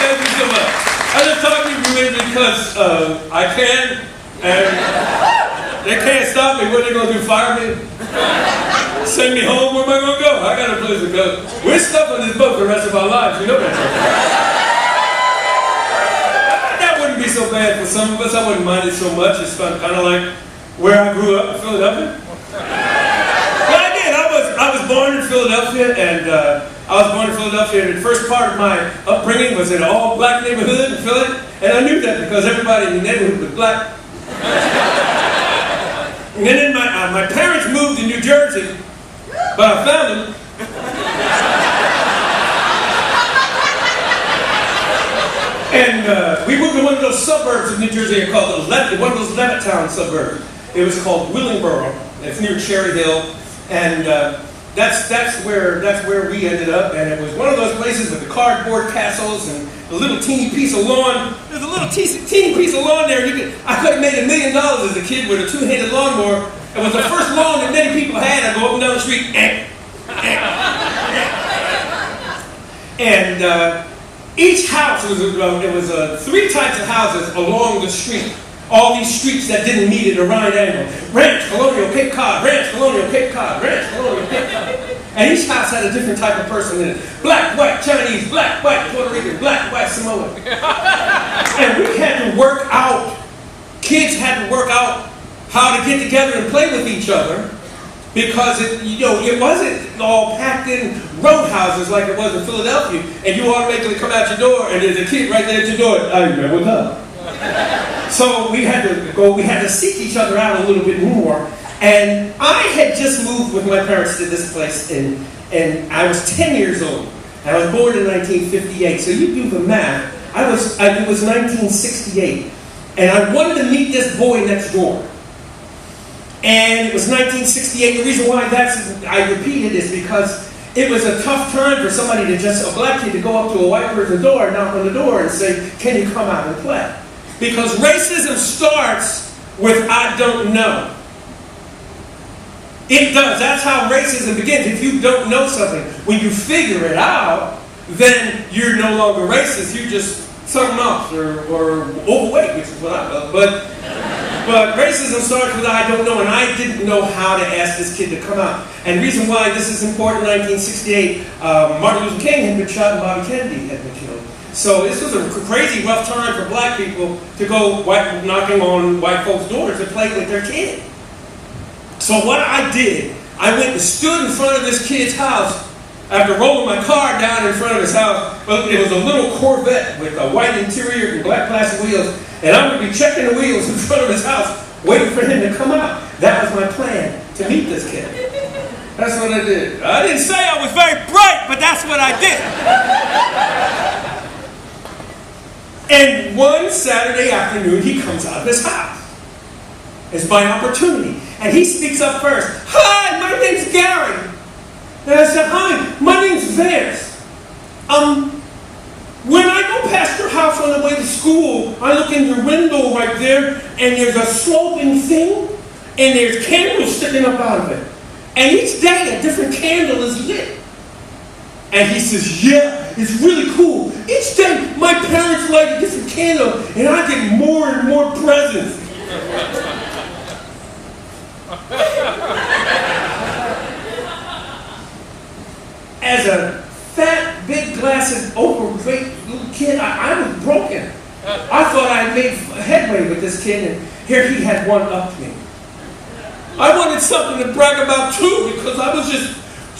Thank you so much. I just talked to you because I can, and they can't stop me. What are they going to do, fire me? Send me home? Where am I going to go? I got a place to go. We're stuck on this boat for the rest of our lives. You know that. That wouldn't be so bad for some of us. I wouldn't mind it so much. It's kind of like where I grew up in Philadelphia. But I did. I was born in Philadelphia, and the first part of my upbringing was in an all-black neighborhood in Philly, and I knew that because everybody in the neighborhood was black. And then my parents moved to New Jersey, but I found them. And we moved to one of those suburbs of New Jersey called one of those Levittown suburbs. It was called Willingboro. It's near Cherry Hill, and that's where we ended up. And it was one of those places with the cardboard castles and a little teeny piece of lawn. There's a little teeny piece of lawn there. I could have made $1 million as a kid with a two-handed lawnmower. It was the first lawn that many people had. I go up and down the street, and each house there was 3 types of houses along the street. All these streets that didn't meet at a right angle. Ranch, Colonial, Cape Cod, Ranch, Colonial, Cape Cod, Ranch, Colonial, Cape Cod. And each house had a different type of person in it. Black, white, Chinese, black, white, Puerto Rican, black, white, Samoan. And we had to work out, kids had to work out how to get together and play with each other, because it wasn't all packed in row houses like it was in Philadelphia, and you automatically come out your door and there's a kid right there at your door. I remember what's up. So we had to seek each other out a little bit more. And I had just moved with my parents to this place, and I was 10 years old. I was born in 1958, so you do the math. It was 1968, and I wanted to meet this boy next door. And it was 1968. The reason why I repeat it is because it was a tough time for somebody a black kid to go up to a white person's door, knock on the door, and say, "Can you come out and play?" Because racism starts with "I don't know." It does. That's how racism begins. If you don't know something, when you figure it out, then you're no longer racist. You're just something else or overweight, which is what I love. But racism starts with "I don't know," and I didn't know how to ask this kid to come out. And the reason why this is important, 1968, Martin Luther King had been shot and Bobby Kennedy had been killed. So this was a crazy rough time for black people to go knocking on white folks' doors to play with their kid. So what I did, I went and stood in front of this kid's house after rolling my car down in front of his house. Well, it was a little Corvette with a white interior and black plastic wheels, and I would be checking the wheels in front of his house, waiting for him to come out. That was my plan, to meet this kid. That's what I did. I didn't say I was very bright, but that's what I did. And one Saturday afternoon, he comes out of his house. It's my opportunity. And he speaks up first. "Hi, my name's Gary." And I said, "Hi, my name's Vance. When I go past your house on the way to school, I look in your window right there, and there's a sloping thing, and there's candles sticking up out of it. And each day a different candle is lit." And he says, "Yeah, it's really cool. Each day my parents light a different candle, and I get more and more presents." As a fat, big glass overweight little kid, I was broken. I thought I had made headway with this kid, and here he had one up me. I wanted something to brag about too, because I was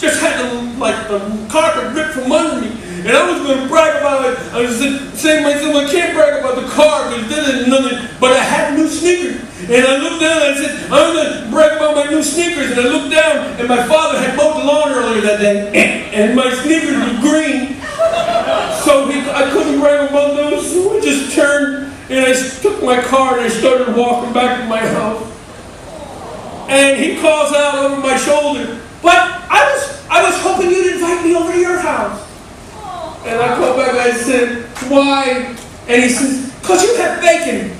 just had the carpet ripped from under me, and I was going to brag about it. I was saying to myself, I can't brag about the car because this is nothing, but I had new sneakers. And I looked down and I said, I'm going to brag about my new sneakers. And I looked down, and my father had mowed the lawn earlier that day, and my sneakers were green. So I couldn't brag about those, so I just turned, and I took my car, and I started walking back to my house. And he calls out over my shoulder, "But I was hoping you'd invite me over to your house." And I called back and I said, "Why?" And he says, "'Cause you have bacon."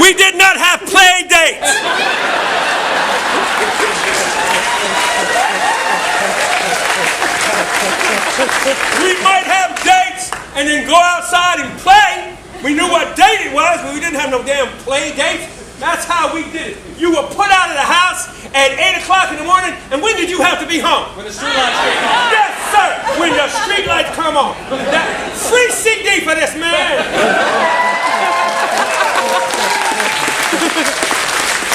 We did not have play dates. We might have dates and then go outside and play. We knew what date it was, but we didn't have no damn play dates. That's how we did it. You were put out of the house at 8 o'clock in the morning, and when did you have to be home? When the street lights came on. Yes, sir, when the street lights come on. Free CD for this, man.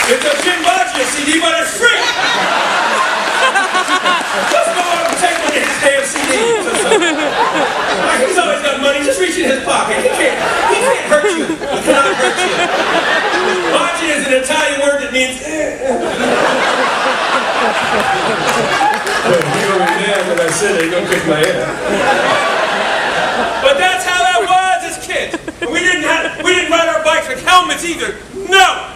It's a Jim Boggia CD, but it's free. Let's go on and take one of his damn CDs. He's always got money. Just reach in his pocket. He can't hurt you. He cannot hurt you. Boggia is an Italian word that means. You were there when I said it. Don't kick my ass. But that's how that was as kids. We didn't ride our bikes with helmets either. No.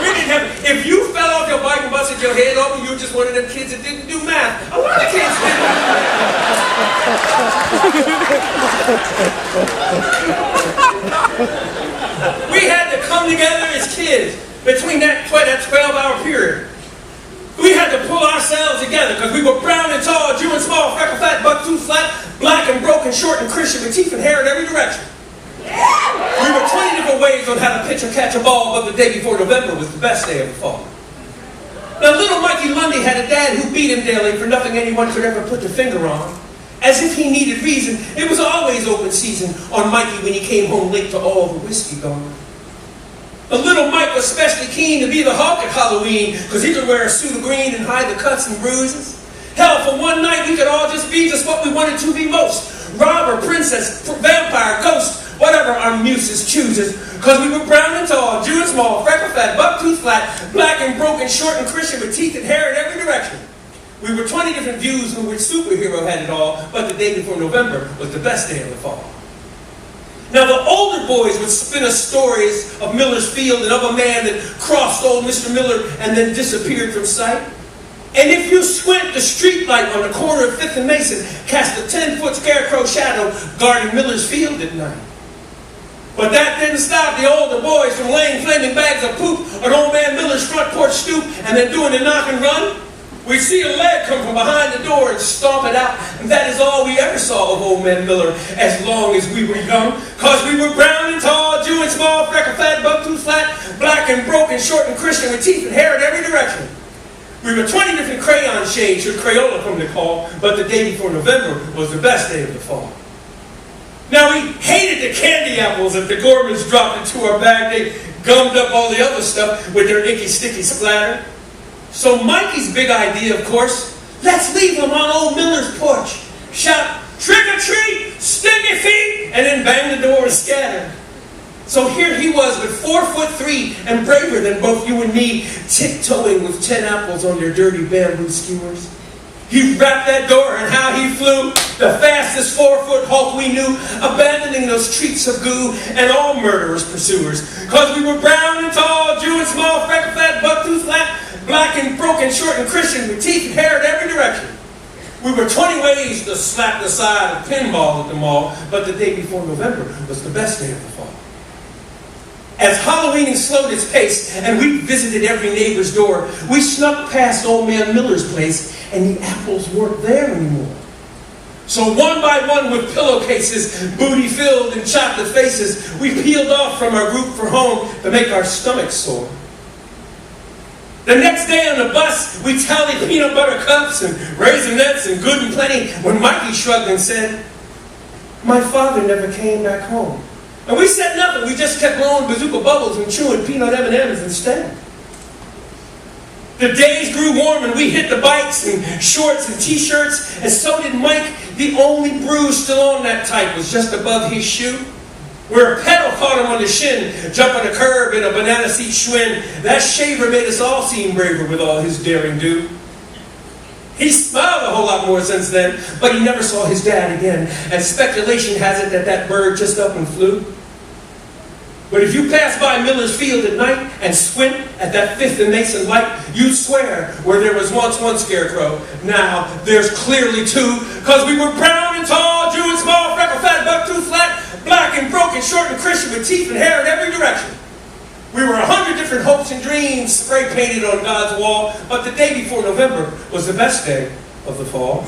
We didn't have. If you fell off your bike and busted your head open, you were just one of them kids that didn't do math. A lot of kids didn't. We had to come together as kids between that 12-hour period. We had to pull ourselves together because we were brown and tall, Jew and small, freckle fat, buck tooth flat, black and broken, short and Christian, with teeth and hair in every direction. We were 20 different ways on how to pitch or catch a ball, but the day before November was the best day of the fall. Now, little Mikey Lundy had a dad who beat him daily for nothing anyone could ever put their finger on. As if he needed reason, it was always open season on Mikey when he came home late to all the whiskey gone. The little Mike was especially keen to be the hawk at Halloween because he could wear a suit of green and hide the cuts and bruises. Hell, for one night we could all just be just what we wanted to be most. Robber, princess, vampire, ghost, whatever our muses chooses, because we were brown and tall, Jew and small, freckle fat, buck tooth flat, black and broken, short and Christian, with teeth and hair in every direction. We were 20 different views on which superhero had it all, but the day before November was the best day of the fall. Now the older boys would spin us stories of Miller's Field and of a man that crossed old Mr. Miller and then disappeared from sight. And if you squint, the street light on the corner of 5th and Mason cast a 10-foot scarecrow shadow guarding Miller's Field at night. But that didn't stop the older boys from laying flaming bags of poop on old man Miller's front porch stoop and then doing the knock and run. We'd see a leg come from behind the door and stomp it out, and that is all we ever saw of old man Miller as long as we were young, because we were brown and tall, Jew and small, freckle fat, buck tooth flat, black and broken, short and Christian, with teeth and hair in every direction. We were 20 different crayon shades, should Crayola come to call, but the day before November was the best day of the fall. Now, we hated the candy apples that the Gormans dropped into our bag. They gummed up all the other stuff with their icky, sticky splatter. So Mikey's big idea, of course, let's leave them on old Miller's porch. Shout, trick or treat, sticky feet, and then bang the door and scatter. So here he was with 4'3" and braver than both you and me, tiptoeing with 10 apples on their dirty bamboo skewers. He rapped that door and how he flew, the fastest 4-foot Hulk we knew, abandoning those treats of goo and all murderers' pursuers. Because we were brown and tall, Jew and small, freckle fat, buck tooth flat, black and broken, short and Christian, with teeth and hair in every direction. We were 20 ways to slap the side of pinball at the mall, but the day before November was the best day of the fall. As Halloween slowed its pace and we visited every neighbor's door, we snuck past old man Miller's place and the apples weren't there anymore. So one by one with pillowcases, booty filled and chocolate faces, we peeled off from our group for home to make our stomachs sore. The next day on the bus, we tallied peanut butter cups and raisinets and good and plenty when Mikey shrugged and said, "My father never came back home." And we said nothing. We just kept blowing bazooka bubbles and chewing peanut M&Ms instead. The days grew warm and we hit the bikes and shorts and t-shirts, and so did Mike. The only bruise still on that type was just above his shoe, where a pedal caught him on the shin, jumping a curb in a banana seat Schwinn. That shaver made us all seem braver with all his daring do. He smiled a whole lot more since then, but he never saw his dad again, and speculation has it that that bird just up and flew. But if you pass by Miller's Field at night and squint at that 5th and Mason light, you'd swear where there was once one scarecrow, now there's clearly two, because we were brown and tall, Jew and small, freckle fat, buck tooth flat, black and broken, short and Christian, with teeth and hair in every direction. We were 100 different hopes and dreams spray painted on God's wall, but the day before November was the best day of the fall.